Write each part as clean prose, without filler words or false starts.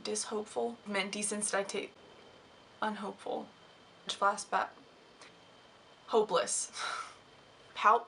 dishopeful, meant desensitized, unhopeful, flashback, hopeless, how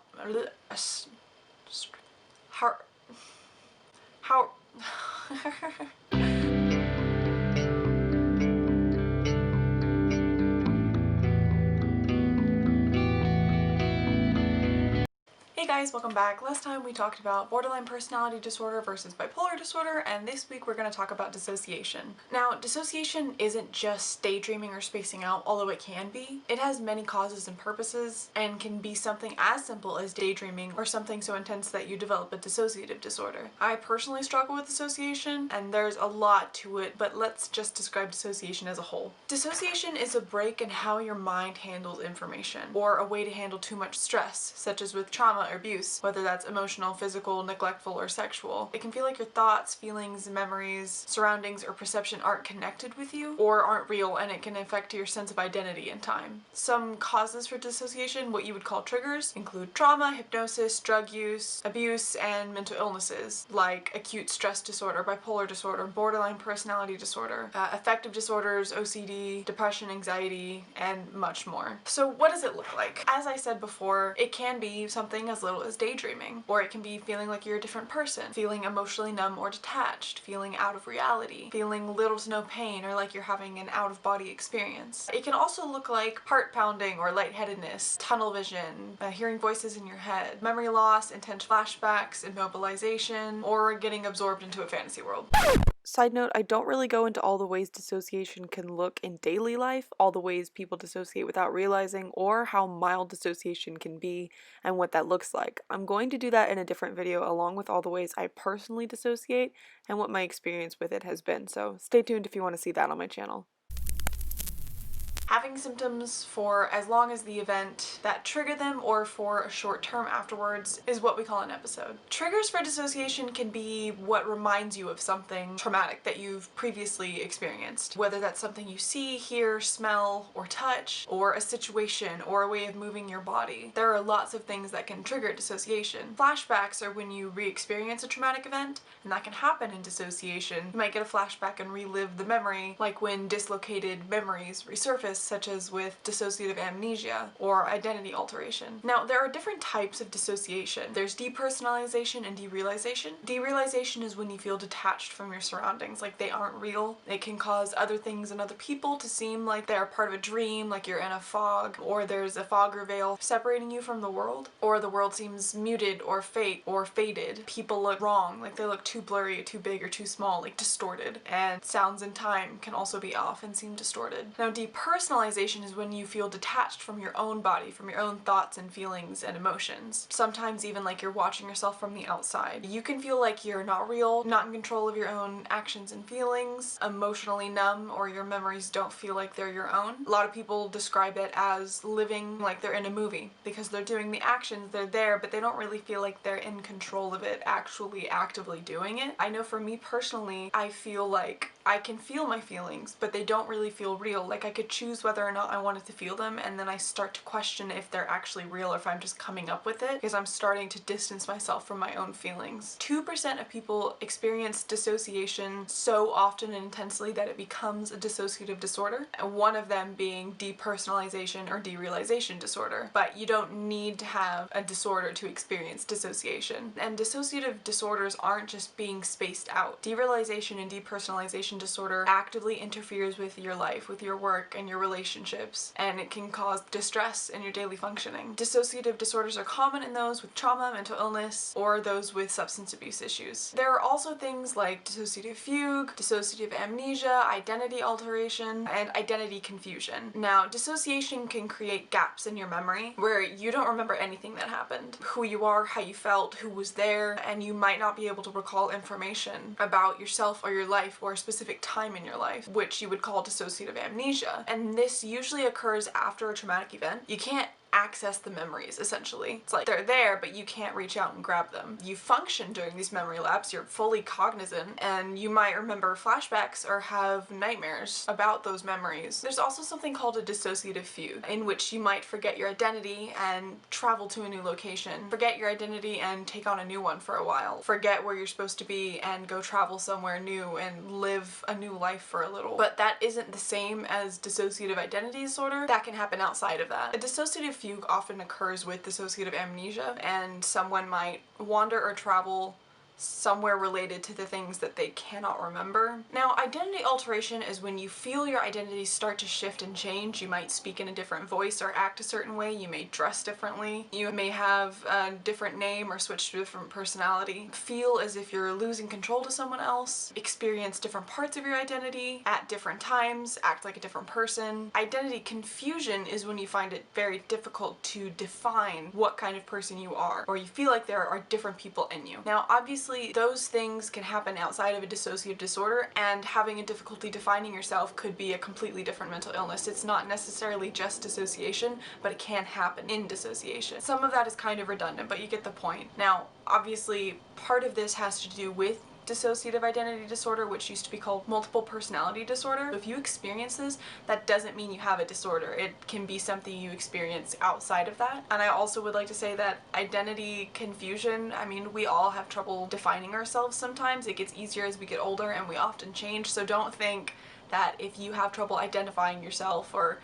Hey guys, welcome back. Last time we talked about borderline personality disorder versus bipolar disorder, and this week we're going to talk about dissociation. Now, dissociation isn't just daydreaming or spacing out, although it can be. It has many causes and purposes, and can be something as simple as daydreaming or something so intense that you develop a dissociative disorder. I personally struggle with dissociation, and there's a lot to it, but let's just describe dissociation as a whole. Dissociation is a break in how your mind handles information, or a way to handle too much stress, such as with trauma or abuse, whether that's emotional, physical, neglectful, or sexual. It can feel like your thoughts, feelings, memories, surroundings, or perception aren't connected with you or aren't real, and it can affect your sense of identity and time. Some causes for dissociation, what you would call triggers, include trauma, hypnosis, drug use, abuse, and mental illnesses like acute stress disorder, bipolar disorder, borderline personality disorder, affective disorders, OCD, depression, anxiety, and much more. So what does it look like? As I said before, it can be something as little as daydreaming, or it can be feeling like you're a different person, feeling emotionally numb or detached, feeling out of reality, feeling little to no pain, or like you're having an out-of-body experience. It can also look like heart pounding or lightheadedness, tunnel vision, hearing voices in your head, memory loss, intense flashbacks, immobilization, or getting absorbed into a fantasy world. Side note, I don't really go into all the ways dissociation can look in daily life, all the ways people dissociate without realizing, or how mild dissociation can be and what that looks like. I'm going to do that in a different video along with all the ways I personally dissociate and what my experience with it has been, so stay tuned if you want to see that on my channel. Having symptoms for as long as the event that triggered them or for a short term afterwards is what we call an episode. Triggers for dissociation can be what reminds you of something traumatic that you've previously experienced, whether that's something you see, hear, smell, or touch, or a situation, or a way of moving your body. There are lots of things that can trigger dissociation. Flashbacks are when you re-experience a traumatic event, and that can happen in dissociation. You might get a flashback and relive the memory, like when dislocated memories resurface, such as with dissociative amnesia or identity alteration. Now, there are different types of dissociation. There's depersonalization and derealization. Derealization is when you feel detached from your surroundings, like they aren't real. It can cause other things and other people to seem like they're part of a dream, like you're in a fog, or there's a fog or veil separating you from the world, or the world seems muted or fake or faded. People look wrong, like they look too blurry, too big, or too small, like distorted. And sounds and time can also be off and seem distorted. Now, depersonalization is when you feel detached from your own body, from your own thoughts and feelings and emotions. Sometimes even like you're watching yourself from the outside. You can feel like you're not real, not in control of your own actions and feelings, emotionally numb, or your memories don't feel like they're your own. A lot of people describe it as living like they're in a movie because they're doing the actions, they're there, but they don't really feel like they're in control of it, actually actively doing it. I know for me personally, I feel like I can feel my feelings, but they don't really feel real. Like I could choose whether or not I wanted to feel them, and then I start to question if they're actually real or if I'm just coming up with it because I'm starting to distance myself from my own feelings. 2% of people experience dissociation so often and intensely that it becomes a dissociative disorder, and one of them being depersonalization or derealization disorder. But you don't need to have a disorder to experience dissociation. And dissociative disorders aren't just being spaced out. Derealization and depersonalization disorder actively interferes with your life, with your work, and your relationships, and it can cause distress in your daily functioning. Dissociative disorders are common in those with trauma, mental illness, or those with substance abuse issues. There are also things like dissociative fugue, dissociative amnesia, identity alteration, and identity confusion. Now, dissociation can create gaps in your memory where you don't remember anything that happened, who you are, how you felt, who was there, and you might not be able to recall information about yourself or your life or a specific time in your life, which you would call dissociative amnesia. And this usually occurs after a traumatic event. You can't access the memories, essentially. It's like they're there, but you can't reach out and grab them. You function during these memory lapses, you're fully cognizant, and you might remember flashbacks or have nightmares about those memories. There's also something called a dissociative fugue, in which you might forget your identity and travel to a new location, forget your identity and take on a new one for a while, forget where you're supposed to be and go travel somewhere new and live a new life for a little. But that isn't the same as dissociative identity disorder. That can happen outside of that. A dissociative fugue often occurs with dissociative amnesia, and someone might wander or travel somewhere related to the things that they cannot remember. Now, identity alteration is when you feel your identity start to shift and change. You might speak in a different voice or act a certain way. You may dress differently. You may have a different name or switch to a different personality. Feel as if you're losing control to someone else. Experience different parts of your identity at different times. Act like a different person. Identity confusion is when you find it very difficult to define what kind of person you are, or you feel like there are different people in you. Now, obviously, those things can happen outside of a dissociative disorder, and having a difficulty defining yourself could be a completely different mental illness. It's not necessarily just dissociation, but it can happen in dissociation. Some of that is kind of redundant, but you get the point. Now, obviously, part of this has to do with dissociative identity disorder, which used to be called multiple personality disorder. If you experience this, that doesn't mean you have a disorder. It can be something you experience outside of that. And I also would like to say that identity confusion, I mean, we all have trouble defining ourselves sometimes. It gets easier as we get older and we often change, so don't think that if you have trouble identifying yourself or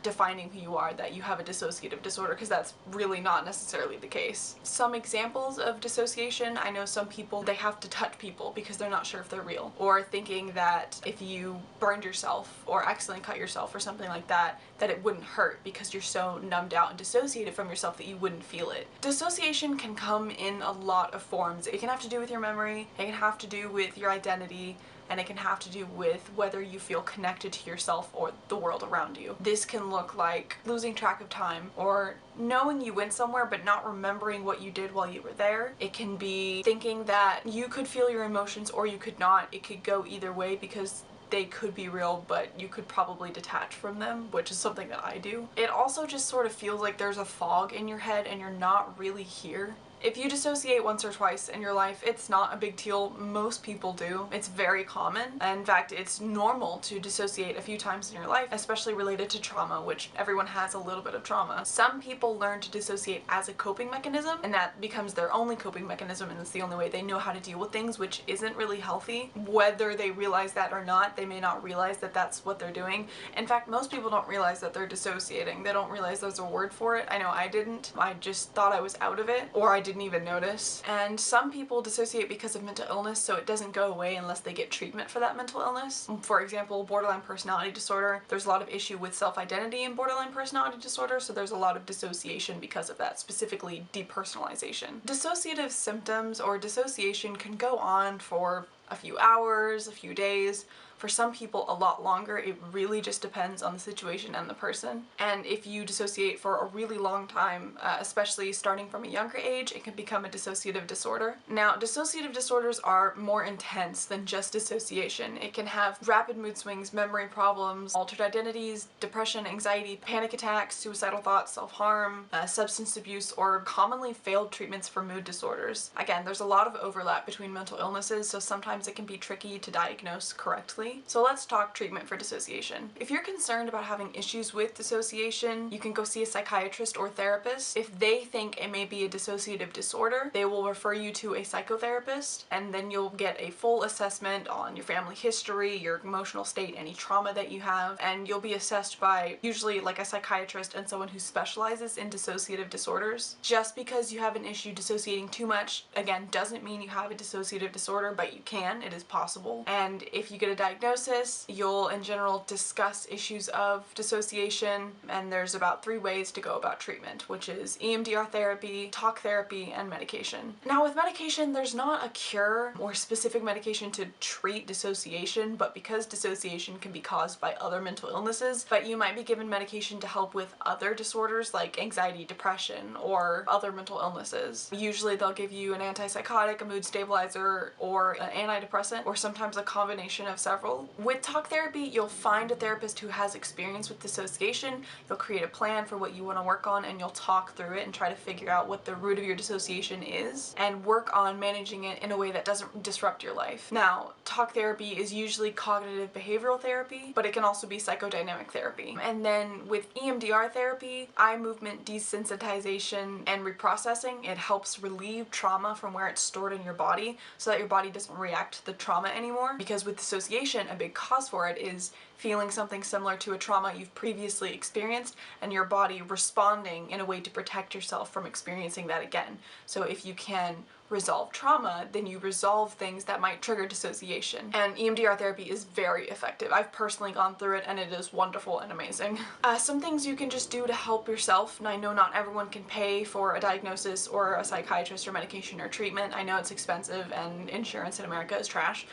defining who you are, that you have a dissociative disorder, because that's really not necessarily the case. Some examples of dissociation, I know some people, they have to touch people because they're not sure if they're real, or thinking that if you burned yourself or accidentally cut yourself or something like that, that it wouldn't hurt because you're so numbed out and dissociated from yourself that you wouldn't feel it. Dissociation can come in a lot of forms. It can have to do with your memory, it can have to do with your identity, and it can have to do with whether you feel connected to yourself or the world around you. This can look like losing track of time, or knowing you went somewhere but not remembering what you did while you were there. It can be thinking that you could feel your emotions or you could not. It could go either way because they could be real, but you could probably detach from them, which is something that I do. It also just sort of feels like there's a fog in your head and you're not really here. If you dissociate once or twice in your life, it's not a big deal. Most people do. It's very common. In fact, it's normal to dissociate a few times in your life, especially related to trauma, which everyone has a little bit of trauma. Some people learn to dissociate as a coping mechanism, and that becomes their only coping mechanism, and it's the only way they know how to deal with things, which isn't really healthy. Whether they realize that or not, they may not realize that that's what they're doing. In fact, most people don't realize that they're dissociating. They don't realize there's a word for it. I know I didn't. I just thought I was out of it, or I didn't even notice. And some people dissociate because of mental illness, so it doesn't go away unless they get treatment for that mental illness. For example, borderline personality disorder, there's a lot of issue with self-identity in borderline personality disorder, so there's a lot of dissociation because of that, specifically depersonalization. Dissociative symptoms or dissociation can go on for a few hours, a few days. For some people, a lot longer. It really just depends on the situation and the person. And if you dissociate for a really long time, especially starting from a younger age, it can become a dissociative disorder. Now, dissociative disorders are more intense than just dissociation. It can have rapid mood swings, memory problems, altered identities, depression, anxiety, panic attacks, suicidal thoughts, self-harm, substance abuse, or commonly failed treatments for mood disorders. Again, there's a lot of overlap between mental illnesses, so sometimes it can be tricky to diagnose correctly. So let's talk treatment for dissociation. If you're concerned about having issues with dissociation, you can go see a psychiatrist or therapist. If they think it may be a dissociative disorder, they will refer you to a psychotherapist, and then you'll get a full assessment on your family history, your emotional state, any trauma that you have, and you'll be assessed by usually like a psychiatrist and someone who specializes in dissociative disorders. Just because you have an issue dissociating too much, again, doesn't mean you have a dissociative disorder, but you can. It is possible. And if you get a diagnosis, you'll in general discuss issues of dissociation, and there's about 3 ways to go about treatment, which is EMDR therapy, talk therapy, and medication. Now with medication, there's not a cure or specific medication to treat dissociation, but because dissociation can be caused by other mental illnesses, but you might be given medication to help with other disorders like anxiety, depression, or other mental illnesses. Usually they'll give you an antipsychotic, a mood stabilizer, or an antidepressant or sometimes a combination of several. With talk therapy, you'll find a therapist who has experience with dissociation. You'll create a plan for what you want to work on and you'll talk through it and try to figure out what the root of your dissociation is and work on managing it in a way that doesn't disrupt your life. Now, talk therapy is usually cognitive behavioral therapy, but it can also be psychodynamic therapy. And then with EMDR therapy, eye movement desensitization and reprocessing, it helps relieve trauma from where it's stored in your body so that your body doesn't react to the trauma anymore. Because with dissociation, a big cause for it is feeling something similar to a trauma you've previously experienced and your body responding in a way to protect yourself from experiencing that again. So if you can resolve trauma, then you resolve things that might trigger dissociation. And EMDR therapy is very effective. I've personally gone through it and it is wonderful and amazing. Some things you can just do to help yourself, and I know not everyone can pay for a diagnosis or a psychiatrist or medication or treatment. I know it's expensive and insurance in America is trash.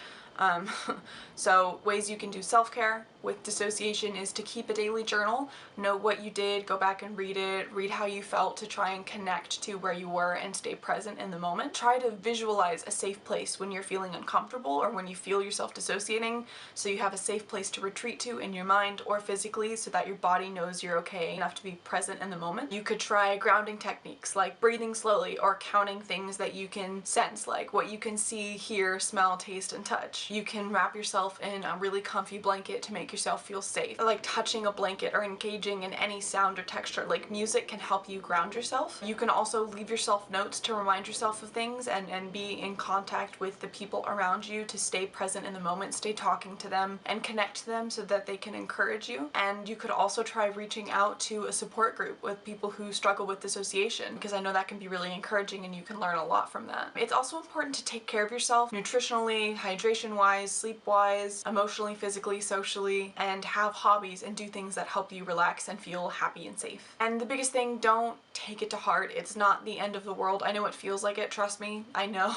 So ways you can do self-care with dissociation is to keep a daily journal, note what you did, go back and read it, read how you felt to try and connect to where you were and stay present in the moment. Try to visualize a safe place when you're feeling uncomfortable or when you feel yourself dissociating, so you have a safe place to retreat to in your mind or physically so that your body knows you're okay enough to be present in the moment. You could try grounding techniques like breathing slowly or counting things that you can sense, like what you can see, hear, smell, taste, and touch. You can wrap yourself in a really comfy blanket to make yourself feel safe. Like touching a blanket or engaging in any sound or texture, like music can help you ground yourself. You can also leave yourself notes to remind yourself of things and be in contact with the people around you to stay present in the moment, stay talking to them and connect to them so that they can encourage you. And you could also try reaching out to a support group with people who struggle with dissociation, because I know that can be really encouraging and you can learn a lot from that. It's also important to take care of yourself nutritionally, hydration-wise, sleep-wise, emotionally, physically, socially, and have hobbies and do things that help you relax and feel happy and safe. And the biggest thing, don't take it to heart. It's not the end of the world. I know it feels like it, trust me. I know.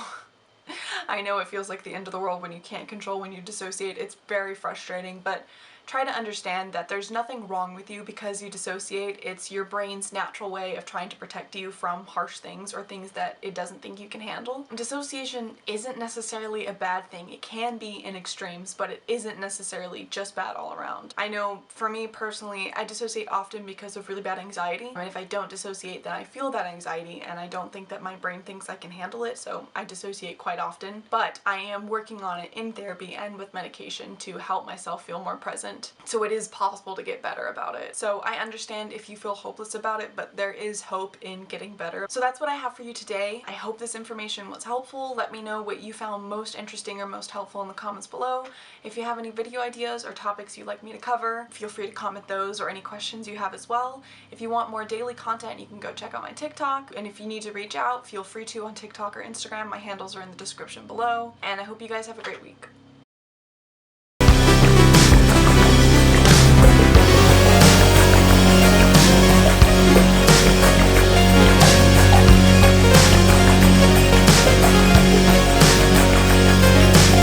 I know it feels like the end of the world when you can't control when you dissociate. It's very frustrating, but try to understand that there's nothing wrong with you because you dissociate. It's your brain's natural way of trying to protect you from harsh things or things that it doesn't think you can handle. Dissociation isn't necessarily a bad thing. It can be in extremes, but it isn't necessarily just bad all around. I know for me personally, I dissociate often because of really bad anxiety. And if I don't dissociate, then I feel that anxiety and I don't think that my brain thinks I can handle it, so I dissociate quite often. But I am working on it in therapy and with medication to help myself feel more present. So it is possible to get better about it. So I understand if you feel hopeless about it, but there is hope in getting better. So that's what I have for you today. I hope this information was helpful. Let me know what you found most interesting or most helpful in the comments below. If you have any video ideas or topics you'd like me to cover, feel free to comment those or any questions you have as well. If you want more daily content, you can go check out my TikTok. And if you need to reach out, feel free to on TikTok or Instagram. My handles are in the description below. And I hope you guys have a great week.